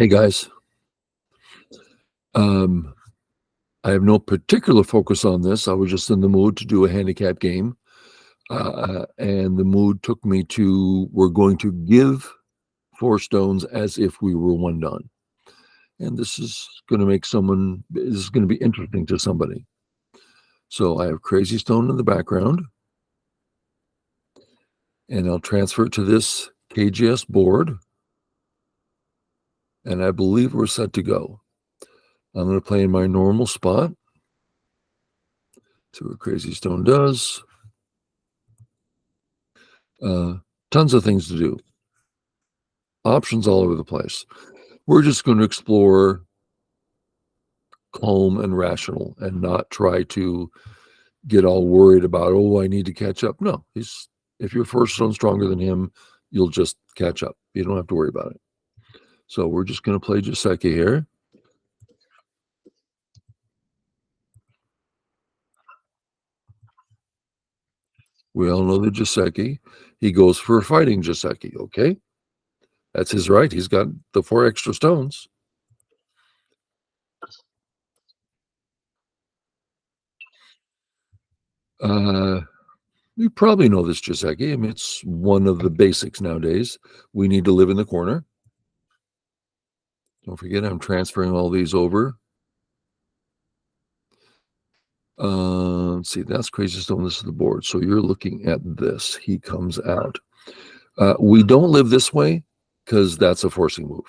Hey guys, um, I have no particular focus on this. I was just in the mood to do a handicap game, and the mood took me to we're going to give 4 stones as if we were one done, and this is going to make someone. This is going to be interesting to somebody. So I have Crazy Stone in the background, and I'll transfer it to this KGS board, and I believe we're set to go. I'm going to play in my normal spot. See what Crazy Stone does. Tons of things to do. Options all over the place. We're just going to explore calm and rational and not try to get all worried about, oh, I need to catch up. No, if your first stone's stronger than him, you'll just catch up. You don't have to worry about it. So we're just going to play Joseki here. We all know the Joseki. He goes for fighting Joseki, okay? That's his right. He's got the 4 extra stones. You probably know this Joseki. I mean, it's one of the basics nowadays. We need to live in the corner. Don't forget, I'm transferring all these over. Let's see, that's Crazy Stone. This is the board. So you're looking at this. He comes out. We don't live this way because that's a forcing move.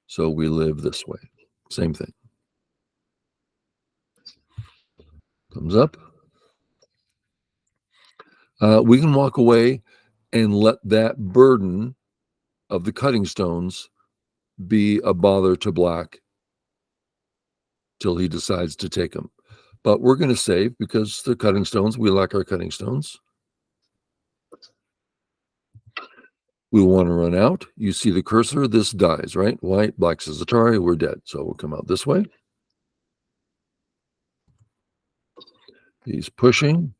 So we live this way. Same thing. Thumbs up. We can walk away and let that burden of the cutting stones be a bother to black till he decides to take them. But we're going to save because they're cutting stones. We like our cutting stones. We want to run out. You see the cursor, this dies, right? White, black says Atari, we're dead. So we'll come out this way. He's pushing.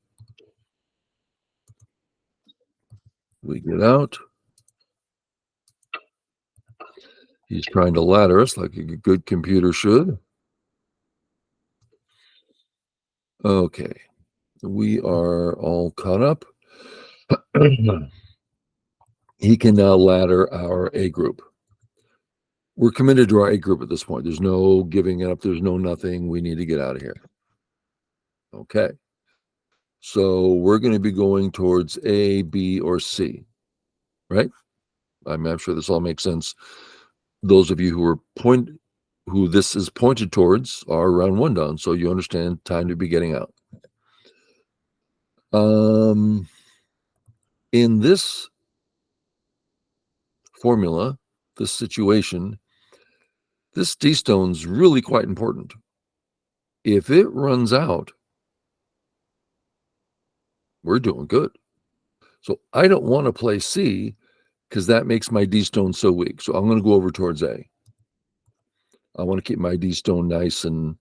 We get out. He's trying to ladder us like a good computer should. Okay. We are all caught up. He can now ladder our A group. We're committed to our A group at this point. There's no giving up. There's no nothing. We need to get out of here. Okay. So we're going to be going towards A, B, or C, right? I'm sure this all makes sense. Those of you who this is pointed towards are around 1 down, so you understand time to be getting out. In this formula, this situation, this D stone's really quite important. If it runs out, we're doing good. So I don't want to play C because that makes my D stone so weak. So I'm going to go over towards A. I want to keep my D stone nice and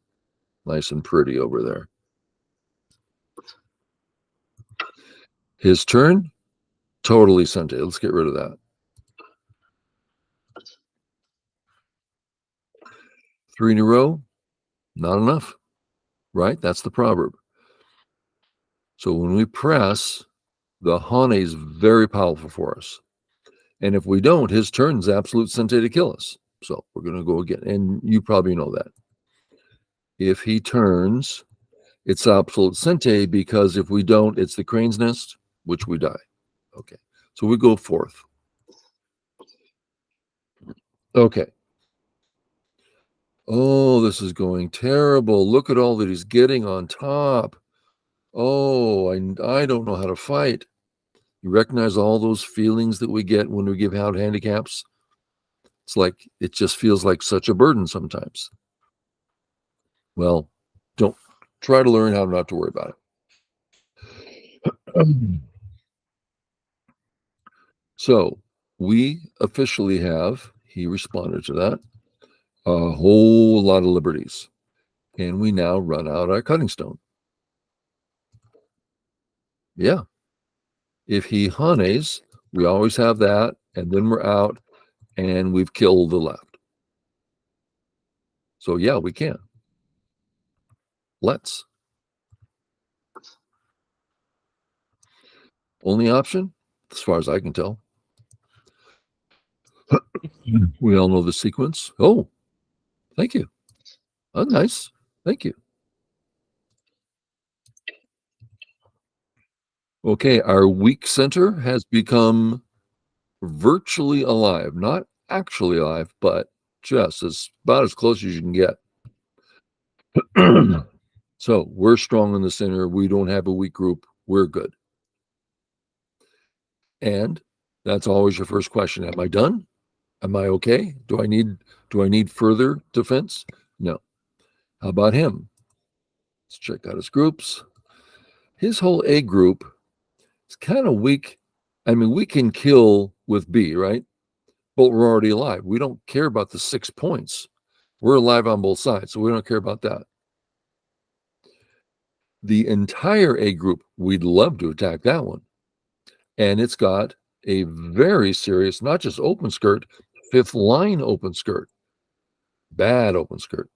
pretty over there. His turn, totally sente. Let's get rid of that. 3 in a row, not enough, right? That's the proverb. So when we press, the Hane is very powerful for us. And if we don't, his turn's absolute sente to kill us. So we're going to go again. And you probably know that. If he turns, it's absolute sente because if we don't, it's the crane's nest, which we die. Okay. So we go 4th. Okay. Oh, this is going terrible. Look at all that he's getting on top. Oh, I don't know how to fight. You recognize all those feelings that we get when we give out handicaps? It's like, it just feels like such a burden sometimes. Well, don't try to learn how not to worry about it. So we officially have, he responded to that, a whole lot of liberties. And we now run out our cutting stone. Yeah. If he Hanes, we always have that, and then we're out. and we've killed the left. So yeah, we can. Let's. Only option, as far as I can tell. We all know the sequence. Oh, thank you. Oh, nice. Thank you. Okay, our weak center has become virtually alive. Not actually alive, but just about as close as you can get. So we're strong in the center. We don't have a weak group. We're good. And that's always your first question. Am I done? Am I okay? Do I need further defense? No. How about him? Let's check out his groups. His whole A group is kind of weak. I mean, we can kill with B, right? But we're already alive. We don't care about the 6 points. We're alive on both sides, so we don't care about that. The entire A group, we'd love to attack that one. And it's got a very serious, not just open skirt, 5th line open skirt. Bad open skirt.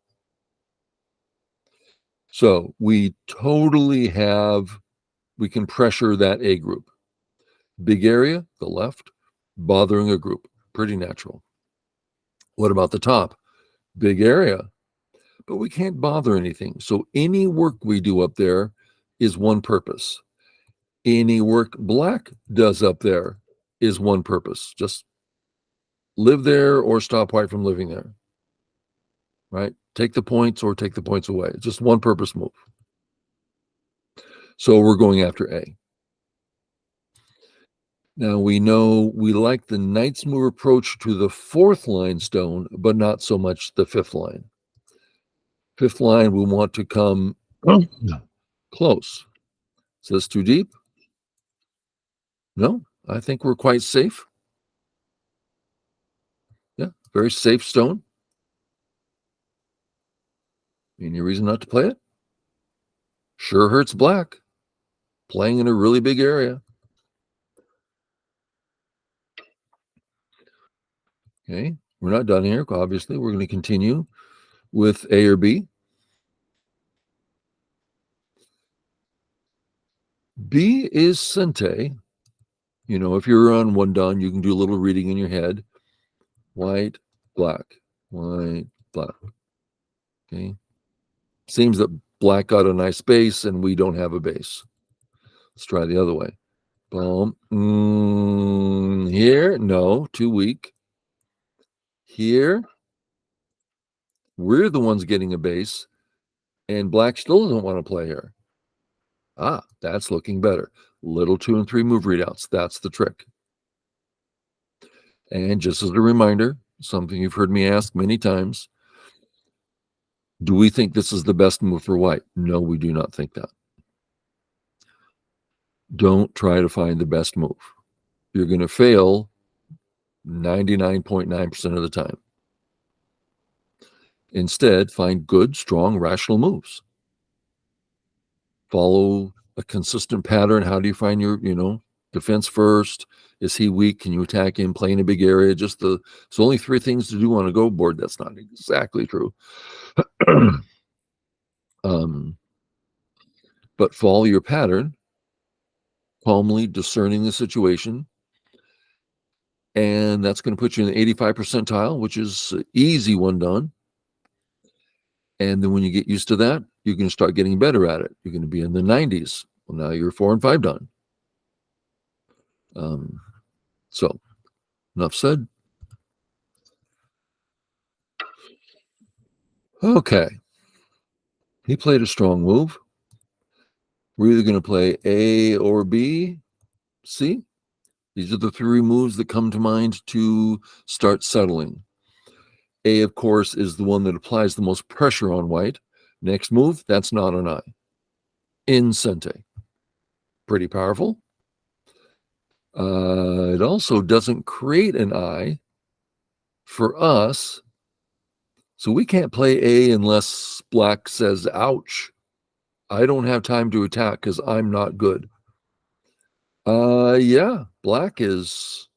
So we totally we can pressure that A group. Big area, the left, bothering a group. Pretty natural. What about the top? Big area, but we can't bother anything. So any work we do up there is one purpose. Any work black does up there is one purpose. Just live there or stop white from living there. Right? Take the points or take the points away. It's just one purpose move. So we're going after A. Now we know we like the knight's move approach to the 4th line stone, but not so much the 5th line. 5th line, we want to come close. Is this too deep? No, I think we're quite safe. Yeah, very safe stone. Any reason not to play it? Sure hurts black. Playing in a really big area. Okay, we're not done here. Obviously, we're going to continue with A or B. B is Sente. You know, if you're on one done, you can do a little reading in your head. White, black, white, black. Okay. Seems that black got a nice base and we don't have a base. Let's try the other way. Boom. Here, no, too weak. Here, we're the ones getting a base, and black still doesn't want to play here. Ah, that's looking better. Little 2 and 3 move readouts. That's the trick. And just as a reminder, something you've heard me ask many times, do we think this is the best move for white? No, we do not think that. Don't try to find the best move. You're going to fail 99.9% of the time. Instead, find good, strong, rational moves. Follow a consistent pattern. How do you find your, defense first? Is he weak? Can you attack him? Play in a big area? It's only 3 things to do on a go board. That's not exactly true. But follow your pattern, calmly discerning the situation. And that's going to put you in the 85 percentile, which is easy one done. And then when you get used to that, you're going to start getting better at it. You're going to be in the 90s. Well, now you're 4 and 5 done. So enough said. Okay. He played a strong move. We're either going to play A or B, C. These are the 3 moves that come to mind to start settling. A, of course, is the one that applies the most pressure on white. Next move, that's not an I. In Sente. Pretty powerful. It also doesn't create an I for us. So we can't play A unless black says, ouch. I don't have time to attack because I'm not good. Yeah, black is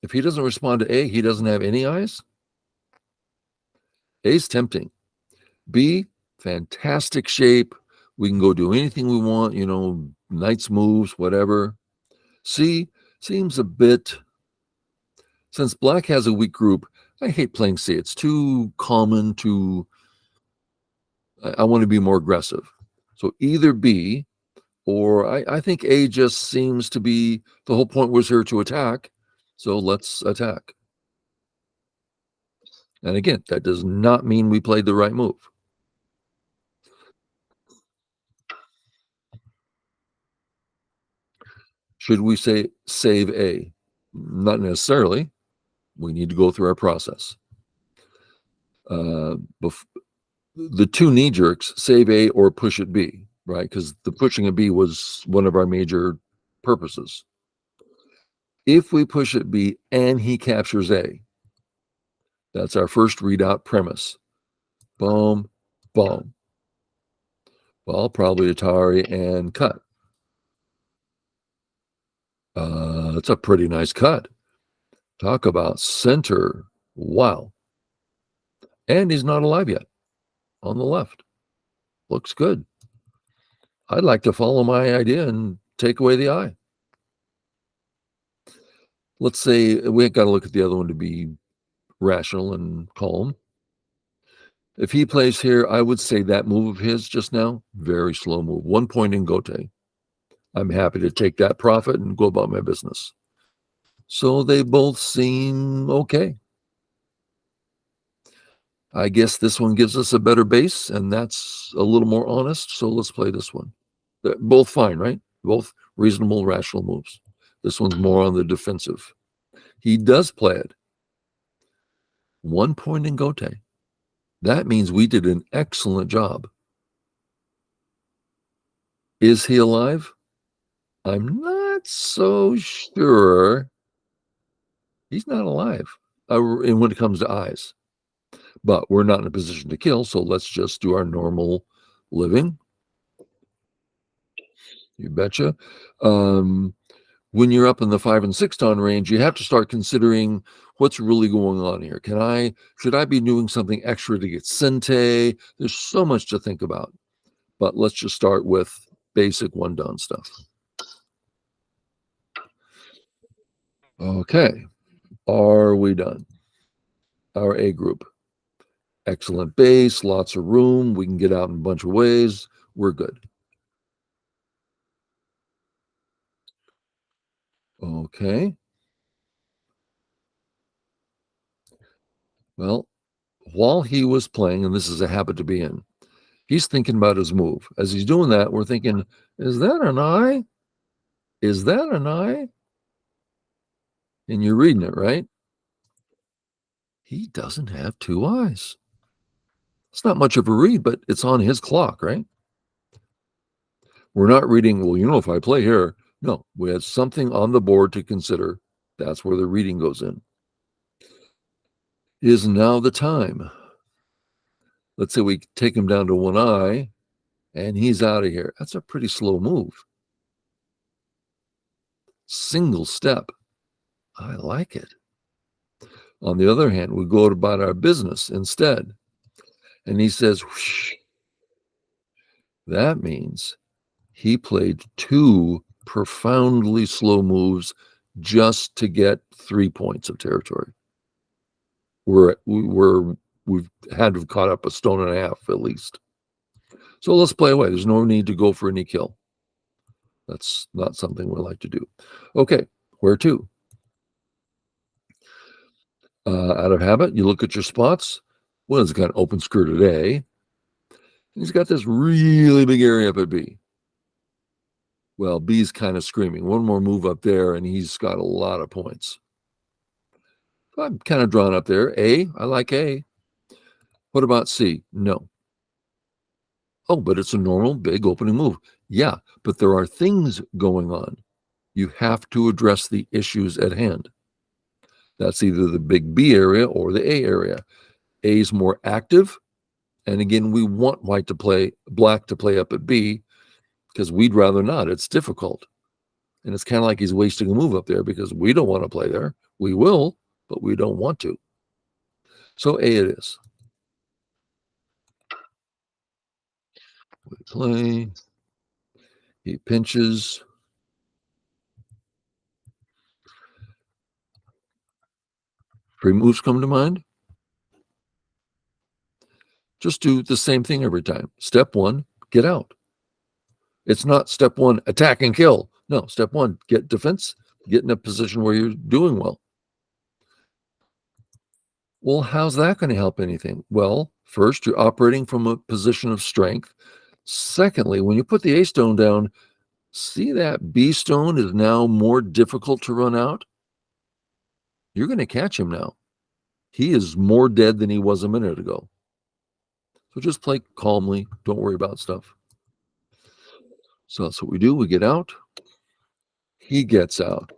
If he doesn't respond to A, he doesn't have any eyes. A's tempting. B, fantastic shape. We can go do anything we want, knight's moves, whatever. C seems a bit, since black has a weak group, I hate playing C. It's too common I want to be more aggressive. So either B, or I think A just seems to be, the whole point was here to attack. So let's attack. And again, that does not mean we played the right move. Should we say save A? Not necessarily. We need to go through our process. The two knee jerks, save A or push it B, right? Because the pushing a B was one of our major purposes. If we push it B and he captures A, that's our first readout premise. Boom, boom. Well, probably Atari and cut. It's a pretty nice cut. Talk about center. Wow. And he's not alive yet on the left. Looks good. I'd like to follow my idea and take away the eye. Let's say we got to look at the other one to be rational and calm. If he plays here, I would say that move of his just now, very slow move. 1 point in Gote. I'm happy to take that profit and go about my business. So they both seem okay. I guess this one gives us a better base, and that's a little more honest. So let's play this one. They're both fine, right? Both reasonable, rational moves. This one's more on the defensive. He does play it. 1 point in Gote. That means we did an excellent job. Is he alive? I'm not so sure. He's not alive when it comes to eyes. But we're not in a position to kill, so let's just do our normal living. You betcha. When you're up in the 5 and 6 ton range, you have to start considering what's really going on here. Should I be doing something extra to get Sente? There's so much to think about. But let's just start with basic 1 down stuff. Okay. Are we done? Our A group. Excellent base, lots of room. We can get out in a bunch of ways. We're good. Okay. Well, while he was playing, and this is a habit to be in, he's thinking about his move. As he's doing that, we're thinking, is that an eye? Is that an eye? And you're reading it, right? He doesn't have 2 eyes. It's not much of a read, but it's on his clock, right? We're not reading, well, if I play here. No, we had something on the board to consider. That's where the reading goes in. Is now the time. Let's say we take him down to 1 eye, and he's out of here. That's a pretty slow move. Single step. I like it. On the other hand, we go about our business instead. And he says, whoosh. That means he played 2 profoundly slow moves just to get 3 points of territory. We've had to have caught up a 1.5 stones at least. So let's play away. There's no need to go for any kill. That's not something we like to do. Okay, where to? Out of habit, you look at your spots. Well, it's got an open skirted A. He's got this really big area up at B. Well, B's kind of screaming. 1 more move up there, and he's got a lot of points. So I'm kind of drawn up there. A, I like A. What about C? No. Oh, but it's a normal big opening move. Yeah, but there are things going on. You have to address the issues at hand. That's either the big B area or the A area. A is more active. And again, we want black to play up at B because we'd rather not. It's difficult. And it's kind of like he's wasting a move up there because we don't want to play there. We will, but we don't want to. So A it is. We play. He pinches. Three moves come to mind. Just do the same thing every time. Step one, get out. It's not step one, attack and kill. No, step one, get defense, get in a position where you're doing well. Well, how's that going to help anything? Well, first, you're operating from a position of strength. Secondly, when you put the A stone down, see that B stone is now more difficult to run out? You're going to catch him now. He is more dead than he was a minute ago. So just play calmly. Don't worry about stuff. So that's what we do. We get out. He gets out.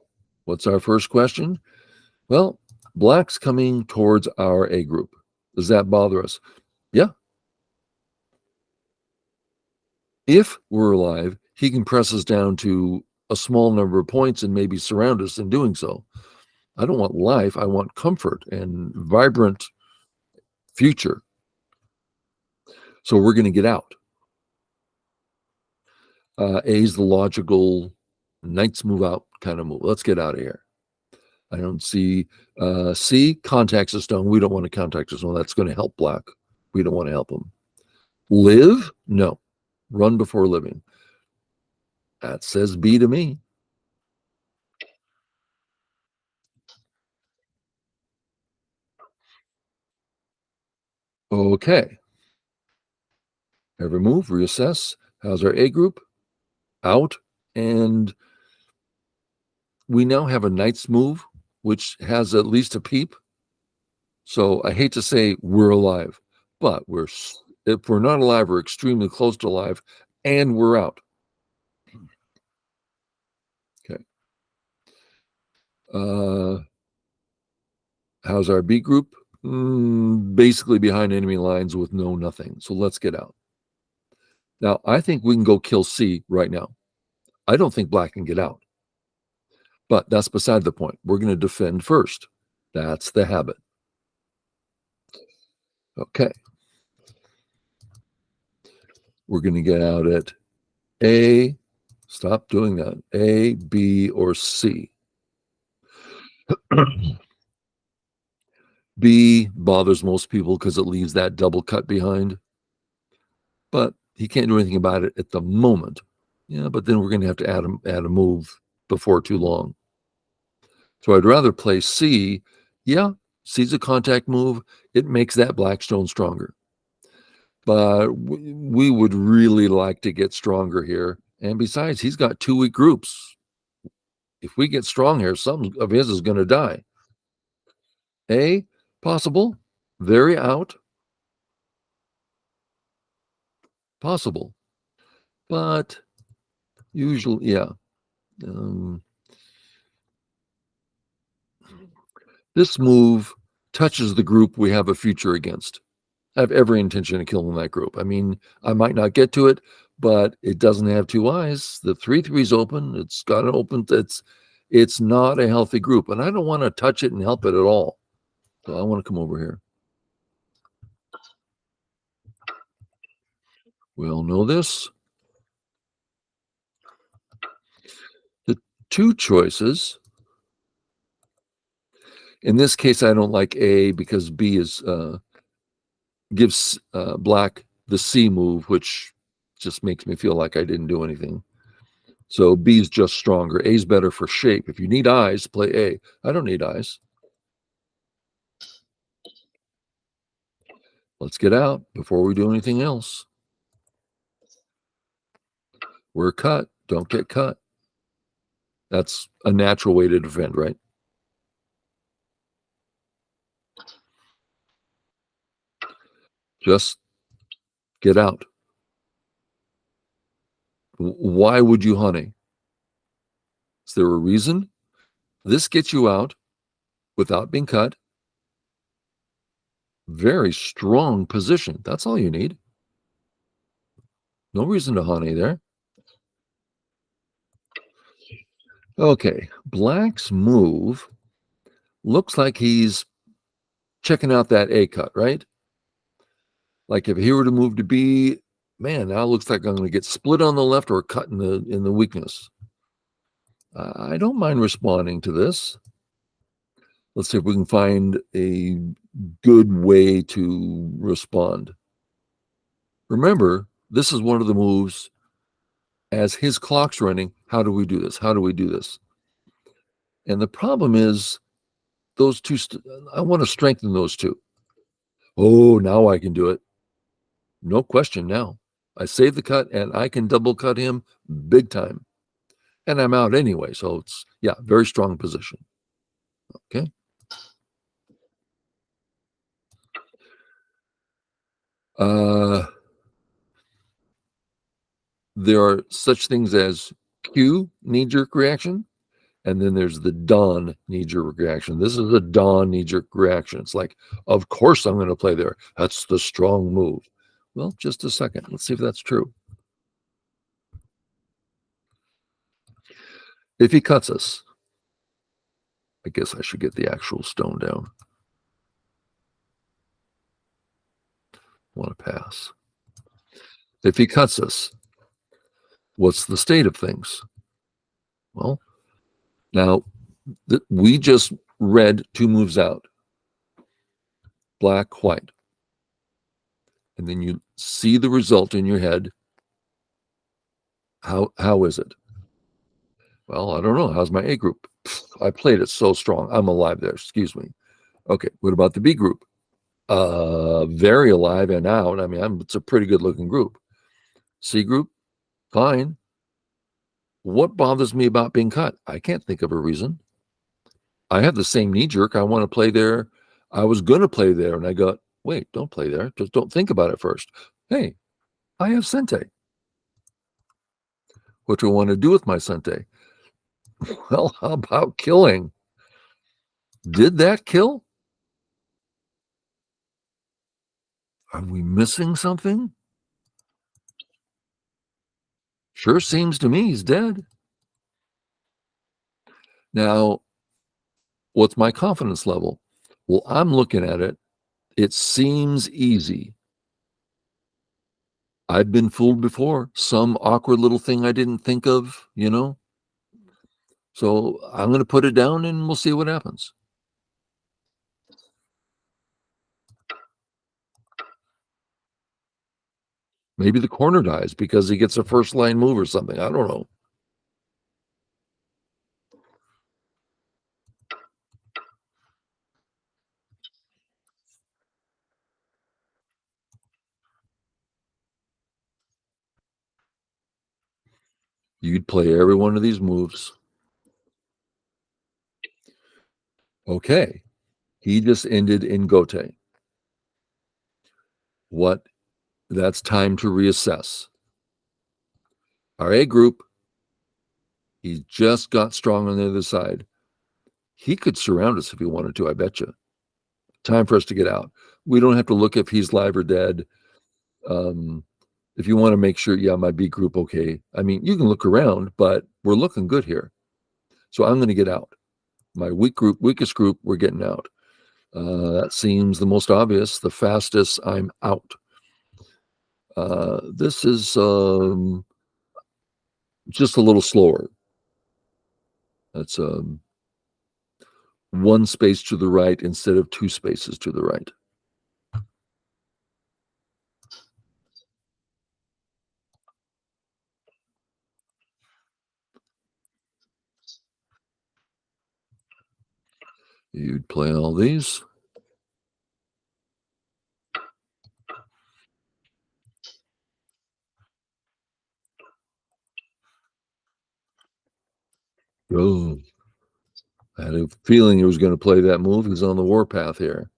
What's our first question? Well, black's coming towards our A group. Does that bother us? Yeah. If we're alive, he can press us down to a small number of points and maybe surround us in doing so. I don't want life. I want comfort and vibrant future. So we're going to get out. A's the logical knights move out kind of move. Let's get out of here. I don't see C contacts a stone. We don't want to contact a stone. That's going to help black. We don't want to help him. Live? No. Run before living. That says B to me. Okay. Every move, reassess. How's our A group? Out. And we now have a knight's move, which has at least a peep. So I hate to say we're alive, but if we're not alive, we're extremely close to alive, and we're out. Okay. How's our B group? Basically behind enemy lines with nothing. So let's get out. Now, I think we can go kill C right now. I don't think black can get out. But that's beside the point. We're going to defend first. That's the habit. Okay. We're going to get out at A. Stop doing that. A, B, or C. B bothers most people because it leaves that double cut behind. But he can't do anything about it at the moment. Yeah, but then we're going to have to add a move before too long. So I'd rather play C. Yeah, C's a contact move. It makes that black stone stronger. But we would really like to get stronger here. And besides, he's got 2 weak groups. If we get strong here, some of his is going to die. A, possible. Very out. Possible. But usually, yeah. This move touches the group we have a future against. I have every intention of killing that group. I mean, I might not get to it, but it doesn't have 2 eyes. The 3/3's open. It's got an open. It's not a healthy group, and I don't want to touch it and help it at all. So I want to come over here. We all know this. The 2 choices. In this case, I don't like A because B gives black the C move, which just makes me feel like I didn't do anything. So B's just stronger. A's better for shape. If you need eyes, play A. I don't need eyes. Let's get out before we do anything else. We're cut. Don't get cut. That's a natural way to defend, right? Just get out. Why would you honey? Is there a reason? This gets you out without being cut. Very strong position. That's all you need. No reason to honey there. Okay, black's move looks like he's checking out that A cut, right? Like if he were to move to B, man, now it looks like I'm going to get split on the left or cut in the weakness. I don't mind responding to this. Let's see if we can find a good way to respond. Remember, this is one of the moves. As his clock's running, how do we do this? How do we do this? And the problem is those two, I want to strengthen those two. Oh, now I can do it. No question now. I save the cut and I can double cut him big time. And I'm out anyway. So it's, yeah, very strong position. Okay. There are such things as Q, knee-jerk reaction, and then there's the Don knee-jerk reaction. This is a Don knee-jerk reaction. It's like, of course I'm going to play there. That's the strong move. Well, just a second. Let's see if that's true. If he cuts us, I guess I should get the actual stone down. Want to pass. If he cuts us, what's the state of things? Well, now we just read two moves out. Black, white. And then you see the result in your head. How is it? Well, I don't know. How's my A group? I played it so strong. I'm alive there. Excuse me. Okay. What about the B group? Very alive and out. I mean, it's a pretty good looking group. C group, fine. What bothers me about being cut? I can't think of a reason. I have the same knee jerk. I want to play there. I was going to play there. And I go, wait, don't play there. Just don't think about it first. Hey, I have Sente. What do I want to do with my Sente? Well, how about killing? Did that kill? Are we missing something? Sure seems to me he's dead. Now, what's my confidence level? Well, I'm looking at it. It seems easy. I've been fooled before. Some awkward little thing I didn't think of, you know? So I'm going to put it down and we'll see what happens. Maybe the corner dies because he gets a first line move or something. I don't know. You'd play every one of these moves. Okay. He just ended in Gote. What? That's time to reassess. Our A group, he just got strong on the other side. He could surround us if he wanted to, I bet you. Time for us to get out. We don't have to look if he's live or dead. If you want to make sure, yeah, my B group, okay. I mean, you can look around, but we're looking good here. So I'm going to get out. My weakest group, we're getting out. That seems the most obvious. The fastest, I'm out. This is just a little slower. That's one space to the right instead of two spaces to the right. You'd play all these. Oh, I had a feeling he was going to play that move. He's on the warpath here.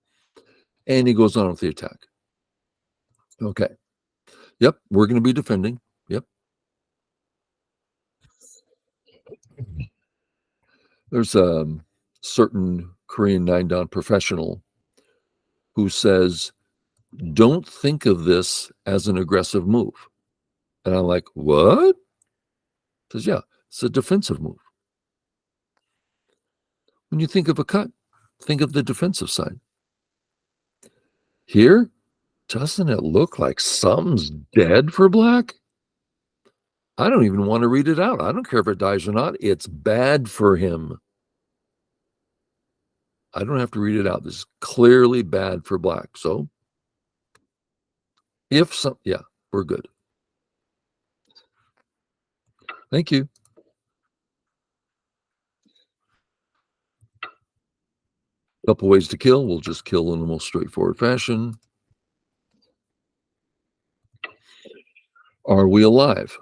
And he goes on with the attack. Okay. Yep, we're going to be defending. Yep. There's a certain Korean 9-dan professional who says, don't think of this as an aggressive move. And I'm like, what? He says, yeah, it's a defensive move. When you think of a cut, think of the defensive side. Here, doesn't it look like something's dead for black? I don't even want to read it out. I don't care if it dies or not. It's bad for him. I don't have to read it out. This is clearly bad for black. So yeah, we're good. Thank you. Couple ways to kill. We'll just kill in the most straightforward fashion. Are we alive?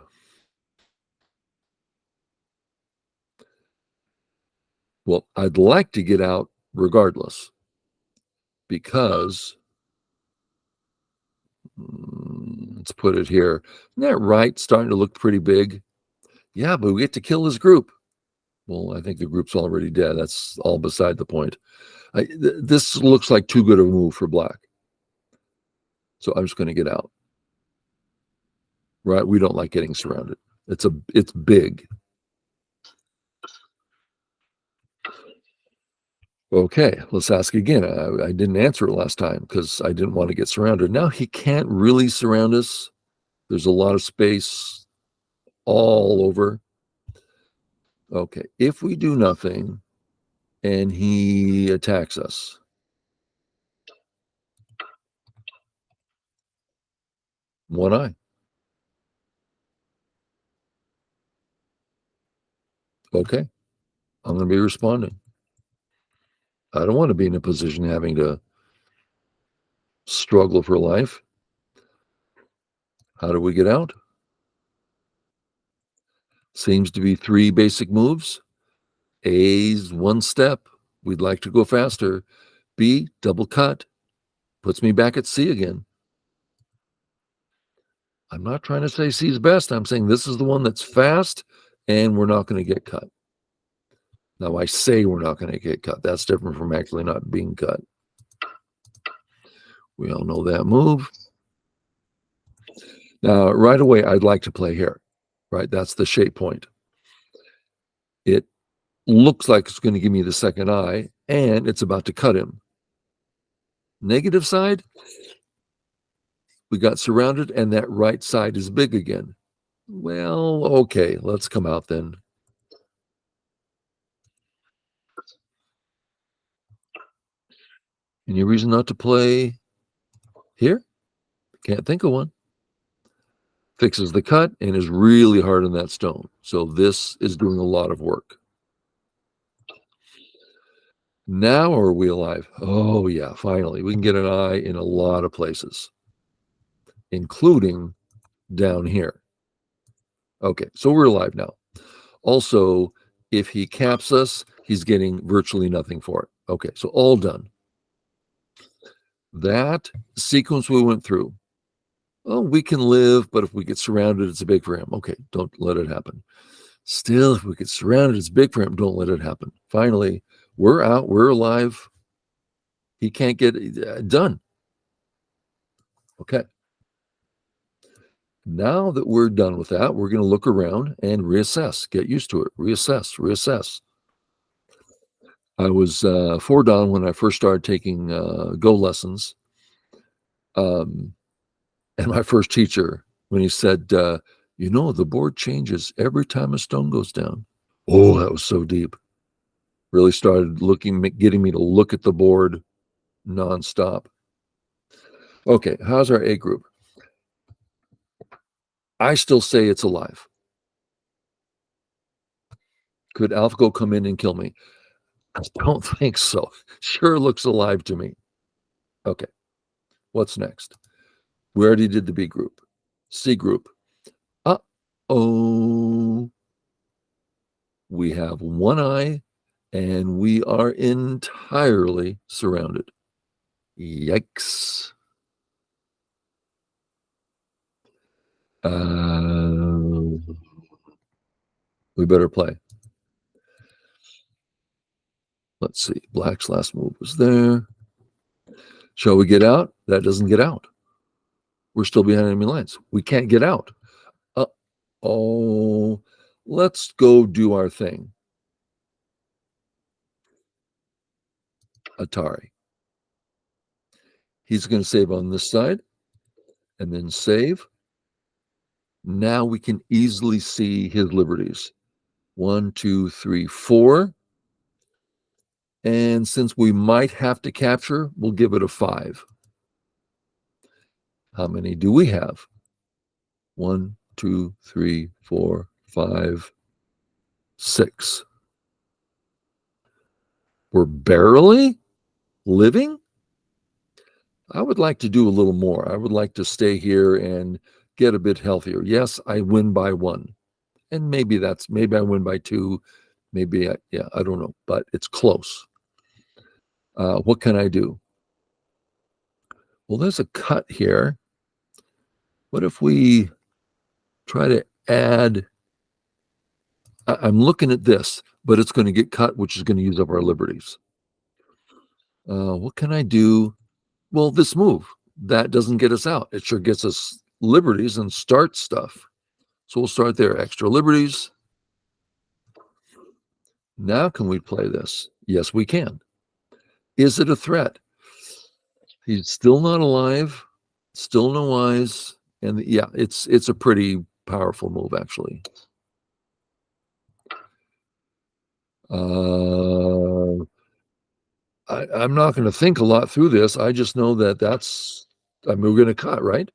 Well, I'd like to get out regardless because let's put it here. Isn't that right? Starting to look pretty big. Yeah, but we get to kill his group. Well, I think the group's already dead. That's all beside the point. This looks like too good of a move for black. So I'm just going to get out. Right? We don't like getting surrounded. It's big. Okay, let's ask again. I didn't answer it last time because I didn't want to get surrounded. Now he can't really surround us. There's a lot of space all over. Okay, if we do nothing and he attacks us, one eye. Okay, I'm going to be responding. I don't want to be in a position having to struggle for life. How do we get out? Seems to be 3 basic moves. A's one step. We'd like to go faster. B, double cut. Puts me back at C again. I'm not trying to say C's best. I'm saying this is the one that's fast and we're not going to get cut. Now, I say we're not going to get cut. That's different from actually not being cut. We all know that move. Now, right away, I'd like to play here. Right? That's the shape point. It looks like it's going to give me the second eye, and it's about to cut him. Negative side, we got surrounded, and that right side is big again. Well, okay, let's come out then. Any reason not to play here? Can't think of one. Fixes the cut and is really hard on that stone. So this is doing a lot of work. Now are we alive? Oh, yeah, finally. We can get an eye in a lot of places, including down here. Okay, so we're alive now. Also, if he caps us, he's getting virtually nothing for it. Okay, so all done. That sequence we went through, oh, we can live, but if we get surrounded, it's big for him. Okay, don't let it happen. Still, if we get surrounded, it's big for him. Don't let it happen. Finally, we're out. We're alive. He can't get done. Okay. Now that we're done with that, we're going to look around and reassess. Get used to it. Reassess. I was Shodan when I first started taking Go lessons. And my first teacher, when he said, the board changes every time a stone goes down. Oh, that was so deep. Really started getting me to look at the board nonstop. Okay, how's our A group? I still say it's alive. Could AlphaGo come in and kill me? I don't think so. Sure looks alive to me. Okay, what's next? We already did the B group. C group. Uh-oh. We have one eye, and we are entirely surrounded. Yikes. We better play. Let's see. Black's last move was there. Shall we get out? That doesn't get out. We're still behind enemy lines. We can't get out. Uh-oh. Let's go do our thing. Atari. He's going to save on this side and then save. Now we can easily see his liberties. 1, 2, 3, 4. And since we might have to capture, we'll give it a 5. How many do we have? 1, 2, 3, 4, 5, 6. We're barely living. I would like to do a little more. I would like to stay here and get a bit healthier. Yes, I win by 1. And maybe I win by 2. Maybe, I don't know, but it's close. What can I do? Well, there's a cut here. What if we try to add? I'm looking at this, but it's going to get cut, which is going to use up our liberties. What can I do? Well, this move, that doesn't get us out. It sure gets us liberties and starts stuff. So we'll start there. Extra liberties. Now can we play this? Yes, we can. Is it a threat? He's still not alive, still no eyes. And yeah, it's a pretty powerful move, actually. I'm not going to think a lot through this. I just know that we're going to cut, right?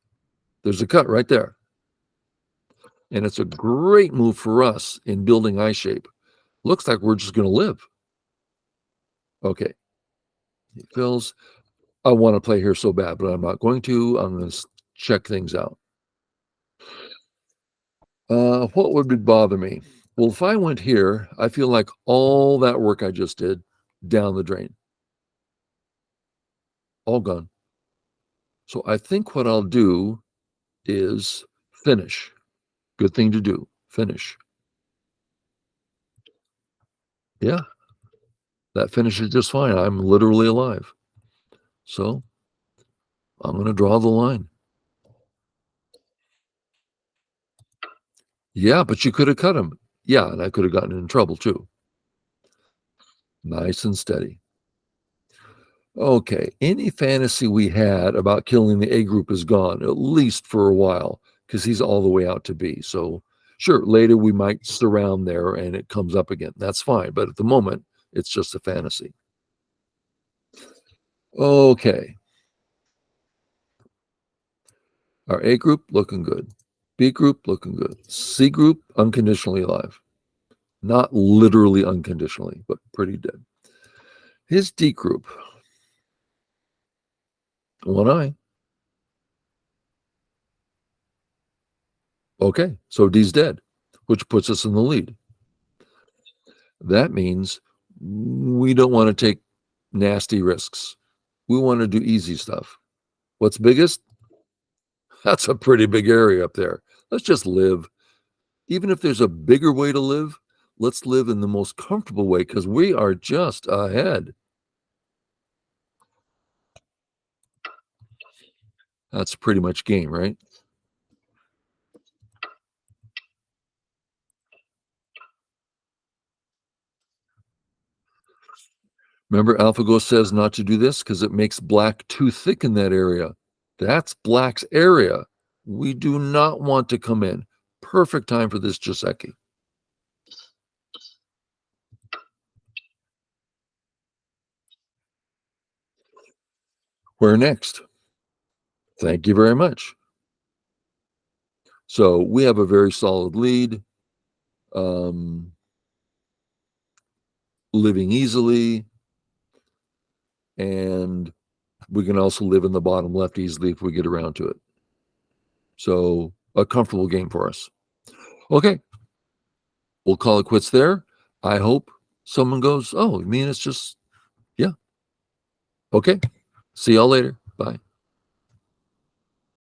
There's a cut right there. And it's a great move for us in building eye shape. Looks like we're just going to live. Okay. He fills. I want to play here so bad, but I'm not going to. I'm going to check things out. What would bother me? Well, if I went here, I feel like all that work I just did down the drain. All gone. So I think what I'll do is finish. Good thing to do. Finish. Yeah. That finishes just fine. I'm literally alive. So I'm going to draw the line. Yeah, but you could have cut him. Yeah, and I could have gotten in trouble too. Nice and steady. Okay, any fantasy we had about killing the A group is gone, at least for a while, because he's all the way out to B. So sure, later we might surround there and it comes up again. That's fine. But at the moment, it's just a fantasy. Okay. Our A group looking good. B group looking good. C group unconditionally alive. Not literally unconditionally, but pretty dead. His D group. One eye. Okay, so D's dead, which puts us in the lead. That means we don't want to take nasty risks. We want to do easy stuff. What's biggest? That's a pretty big area up there. Let's just live. Even if there's a bigger way to live, let's live in the most comfortable way because we are just ahead. That's pretty much game, right? Remember, AlphaGo says not to do this because it makes black too thick in that area. That's black's area. We do not want to come in. Perfect time for this Joseki. Where next? Thank you very much. So we have a very solid lead. Living easily. And we can also live in the bottom left easily if we get around to it. So a comfortable game for us. Okay. We'll call it quits there. I hope someone goes, oh, you mean it's just, yeah. Okay. See y'all later. Bye.